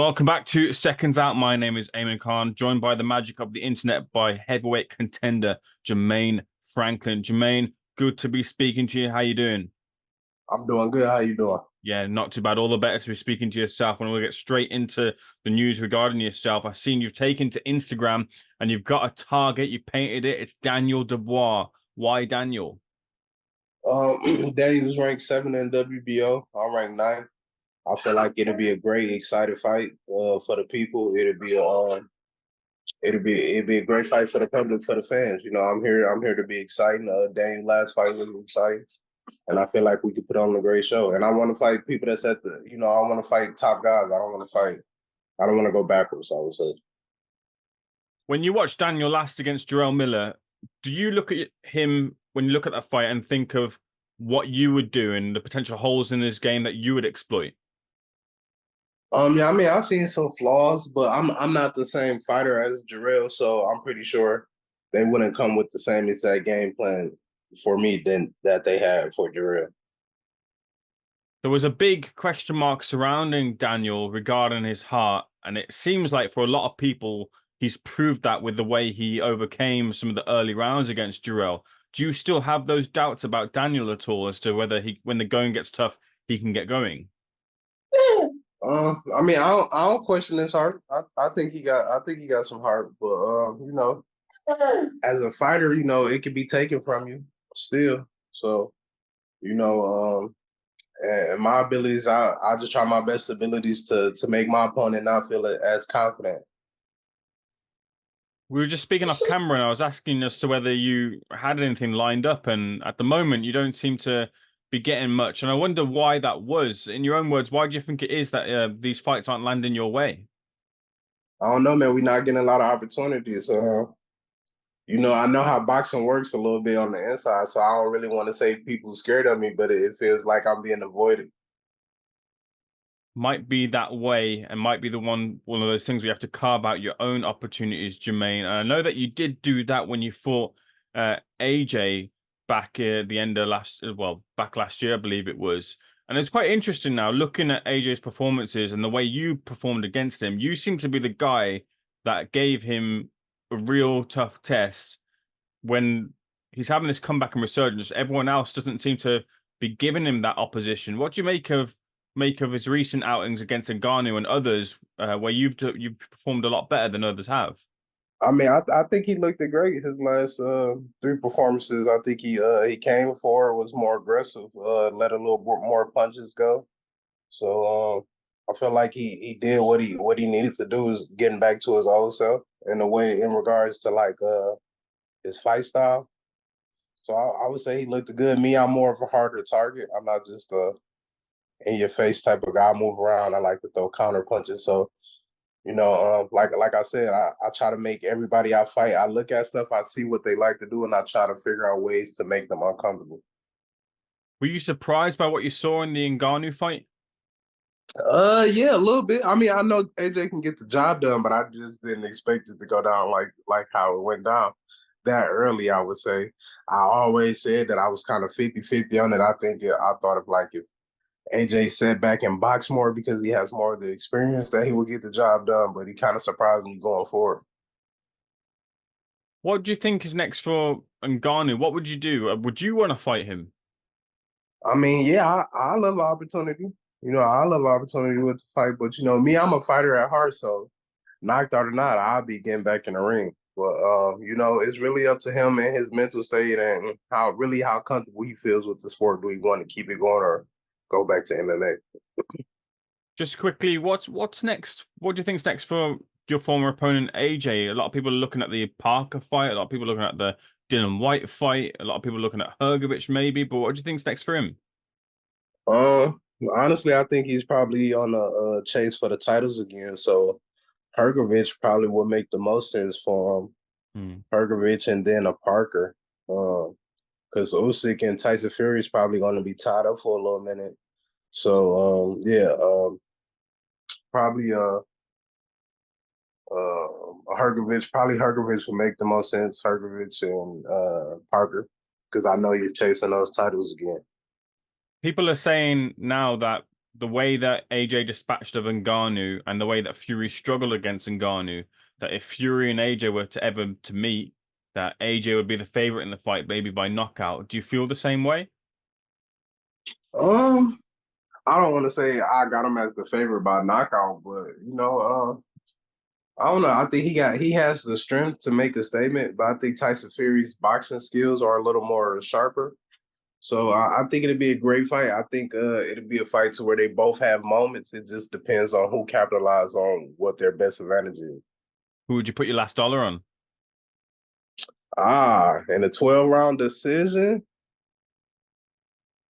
Welcome back to Seconds Out. My name is Ayman Khan, joined by the magic of the internet by heavyweight contender Jermaine Franklin. Jermaine, good to be speaking to you. How you doing? I'm doing good. How you doing? Yeah, not too bad. All the better to be speaking to yourself. And we'll get straight into the news regarding yourself. I've seen you've taken to Instagram and you've got a target. You painted it. It's Daniel Dubois. Why Daniel? Daniel's ranked 7 in WBO. I'm ranked 9. I feel like it'll be a great, exciting fight for the people. It'll be a great fight for the public, for the fans. You know, I'm here to be exciting. Daniel's last fight was exciting, and I feel like we could put on a great show. And I want to fight people that's at the, I want to fight top guys. I don't want to go backwards, I would say. When you watch Daniel last against Jarrell Miller, do you look at him when you look at that fight and think of what you would do and the potential holes in his game that you would exploit? Yeah, I mean, I've seen some flaws, but I'm not the same fighter as Jarrell, so I'm pretty sure they wouldn't come with the same exact game plan for me than that they had for Jarrell. There was a big question mark surrounding Daniel regarding his heart, and it seems like for a lot of people, he's proved that with the way he overcame some of the early rounds against Jarrell. Do you still have those doubts about Daniel at all as to whether when the going gets tough, he can get going? I mean, I don't question his heart. I think he got some heart, but as a fighter, it can be taken from you still. So, you know, and my abilities, I just try my best abilities to make my opponent not feel as confident. We were just speaking off camera, and I was asking as to whether you had anything lined up, and at the moment, you don't seem to be getting much. And I wonder why that was. In your own words, why do you think it is that these fights aren't landing your way? I don't know, man. We're not getting a lot of opportunities. I know how boxing works a little bit on the inside, so I don't really want to say people scared of me, but it feels like I'm being avoided. Might be that way, and might be one of those things where you have to carve out your own opportunities, Jermaine. And I know that you did do that when you fought AJ back at the end of back last year, I believe it was. And it's quite interesting now looking at AJ's performances and the way you performed against him. You seem to be the guy that gave him a real tough test when he's having this comeback and resurgence. Everyone else doesn't seem to be giving him that opposition. What do you make of his recent outings against Ngannou and others, where you've performed a lot better than others have? I mean, I think he looked great his last 3 performances. I think he came forward, was more aggressive, let a little bit more punches go. So I feel like he did what he needed to do, is getting back to his old self in a way in regards to like his fight style. So I would say he looked good. Me, I'm more of a harder target. I'm not just a in your face type of guy. I move around. I like to throw counter punches. So like I said, I try to make everybody I fight. I look at stuff, I see what they like to do, and I try to figure out ways to make them uncomfortable. Were you surprised by what you saw in the Ngannou fight? Yeah, a little bit. I mean, I know AJ can get the job done, but I just didn't expect it to go down like how it went down that early, I would say. I always said that I was kind of 50-50 on it. I thought of like if AJ sat back and boxed more because he has more of the experience that he would get the job done, but he kind of surprised me going forward. What do you think is next for Ngannou? What would you do? Would you want to fight him? I mean, yeah, I love opportunity. I love opportunity with the fight, but me, I'm a fighter at heart, so knocked out or not, I'll be getting back in the ring. But it's really up to him and his mental state and how comfortable he feels with the sport. Do he want to keep it going or go back to MMA? Just quickly, what's next? What do you think's next for your former opponent AJ? A lot of people are looking at the Parker fight. A lot of people are looking at the Dylan White fight. A lot of people are looking at Hrgovic maybe. But what do you think's next for him? Honestly, I think he's probably on a chase for the titles again. So Hrgovic probably would make the most sense for him. Hrgovic and then a Parker. Because Usyk and Tyson Fury is probably going to be tied up for a little minute. So yeah, probably Hrgovic will make the most sense. Hrgovic and Parker, because I know you're chasing those titles again. People are saying now that the way that AJ dispatched of Ngannou and the way that Fury struggled against Ngannou, that if Fury and AJ were to ever to meet, that AJ would be the favorite in the fight, maybe by knockout. Do you feel the same way? Um, I don't want to say I got him as the favorite by knockout, but I don't know. I think he has the strength to make a statement, but I think Tyson Fury's boxing skills are a little more sharper. So I think it'd be a great fight. I think it'd be a fight to where they both have moments. It just depends on who capitalizes on what their best advantage is. Who would you put your last dollar on? In a 12-round decision.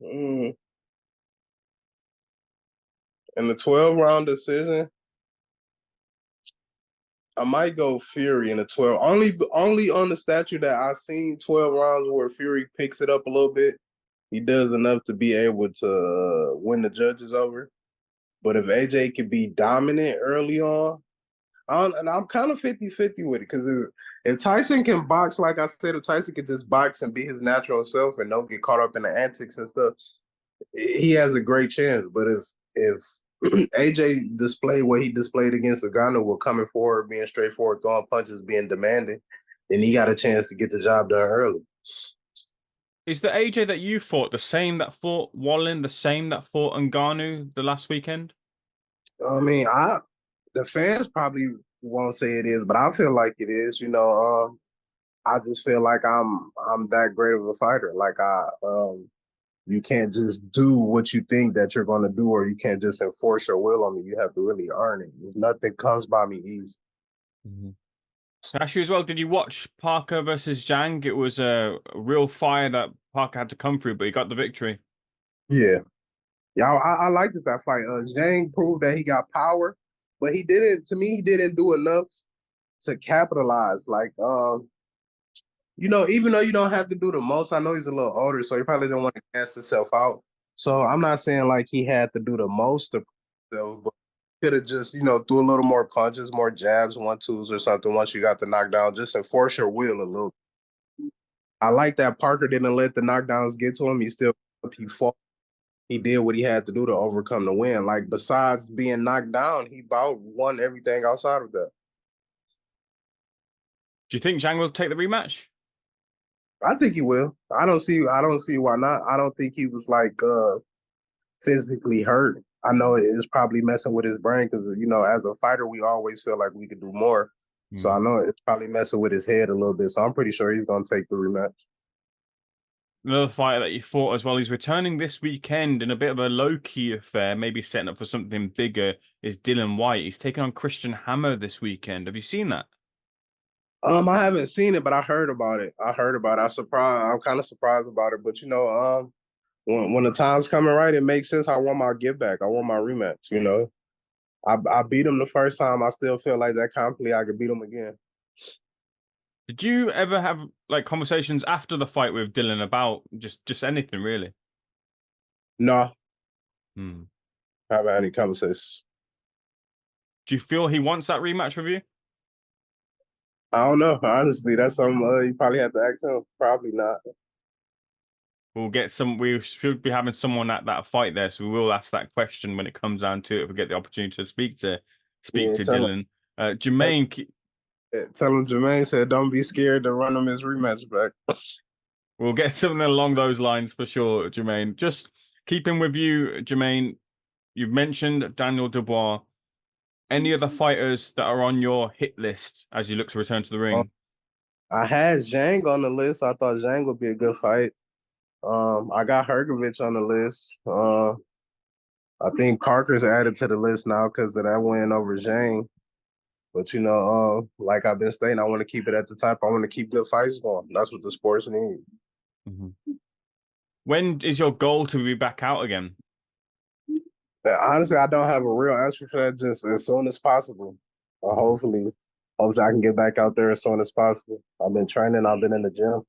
In the 12-round decision, I might go Fury in a 12. Only on the statute that I've seen 12 rounds where Fury picks it up a little bit. He does enough to be able to win the judges over. But if AJ could be dominant early on, and I'm kind of 50-50 with it, because if Tyson can box, like I said, if Tyson could just box and be his natural self and don't get caught up in the antics and stuff, he has a great chance. But if AJ displayed what he displayed against Ngannou, with coming forward, being straightforward, throwing punches, being demanding, then he got a chance to get the job done early. Is the AJ that you fought the same that fought Wallen, the same that fought Ngannou the last weekend? I mean, the fans probably won't say it is, but I feel like it is. I just feel like I'm that great of a fighter. Like you can't just do what you think that you're going to do, or you can't just enforce your will on me. You have to really earn it. Nothing comes by me easy. Mm-hmm. Actually, as well, did you watch Parker versus Zhang? It was a real fire that Parker had to come through, but he got the victory. Yeah. Yeah, I liked it, that fight. Zhang proved that he got power, but he didn't. To me, he didn't do enough to capitalize. Like, even though you don't have to do the most, I know he's a little older, so he probably didn't want to cast himself out. So I'm not saying like he had to do the most to but could have just, threw a little more punches, more jabs, 1-2s or something once you got the knockdown, just enforce your will a little. I like that Parker didn't let the knockdowns get to him. He fought. He did what he had to do to overcome the win. Like, besides being knocked down, he about won everything outside of that. Do you think Zhang will take the rematch? I think he will. I don't see why not. I don't think he was like physically hurt. I know it's probably messing with his brain because, as a fighter, we always feel like we could do more. So I know it's probably messing with his head a little bit. So I'm pretty sure he's going to take the rematch. Another fighter that you fought as well, he's returning this weekend in a bit of a low-key affair, maybe setting up for something bigger, is Dylan White. He's taking on Christian Hammer this weekend. Have you seen that? I haven't seen it, but I heard about it. I'm kind of surprised about it. But when the time's coming right, it makes sense. I want my give back. I want my rematch. I beat him the first time. I still feel like that confidently I could beat him again. Did you ever have like conversations after the fight with Dylan about just anything really? No, Hmm. I haven't had any conversations. Do you feel he wants that rematch with you? I don't know. Honestly, that's something you probably have to ask him. Probably not. We'll get some. We should be having someone at that fight there, so we will ask that question when it comes down to it. If we get the opportunity to speak Yeah, to Dylan, Jermaine. tell him Jermaine said don't be scared to run him his rematch back. We'll get something along those lines for sure, Jermaine. Just keeping with you, Jermaine. You've mentioned Daniel Dubois. Any other fighters that are on your hit list as you look to return to the ring? I had Zhang on the list. I thought Zhang would be a good fight. I got Hrgovic on the list. I think Parker's added to the list now because of that win over Zhang. But like I've been saying, I want to keep it at the top. I want to keep good fights going. That's what the sports need. Mm-hmm. When is your goal to be back out again? Honestly, I don't have a real answer for that. Just as soon as possible. Hopefully, I can get back out there as soon as possible. I've been training. I've been in the gym,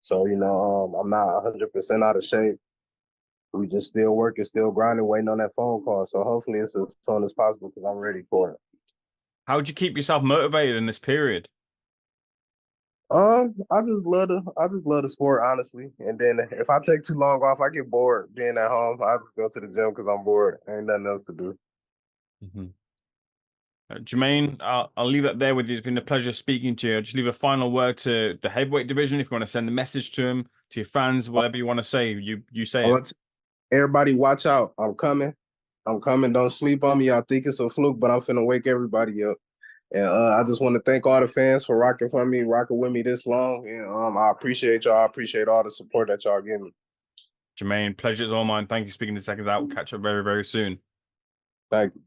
so I'm not 100% out of shape. We just still working, still grinding, waiting on that phone call. So hopefully, it's as soon as possible because I'm ready for it. How would you keep yourself motivated in this period? I just love the sport, honestly. And then if I take too long off, I get bored being at home. I just go to the gym because I'm bored. Ain't nothing else to do. Mm-hmm. Jermaine, I'll leave it there with you. It's been a pleasure speaking to you. I'll just leave a final word to the heavyweight division. If you want to send a message to him, to your fans, whatever you want to say, you say I it. want everybody watch out. I'm coming. I'm coming. Don't sleep on me. I think it's a fluke, but I'm finna wake everybody up. And I just want to thank all the fans for rocking for me, rocking with me this long. And I appreciate y'all. I appreciate all the support that y'all give me. Jermaine, pleasure's all mine. Thank you for speaking to Seconds Out. We'll catch up very, very soon. Thank you.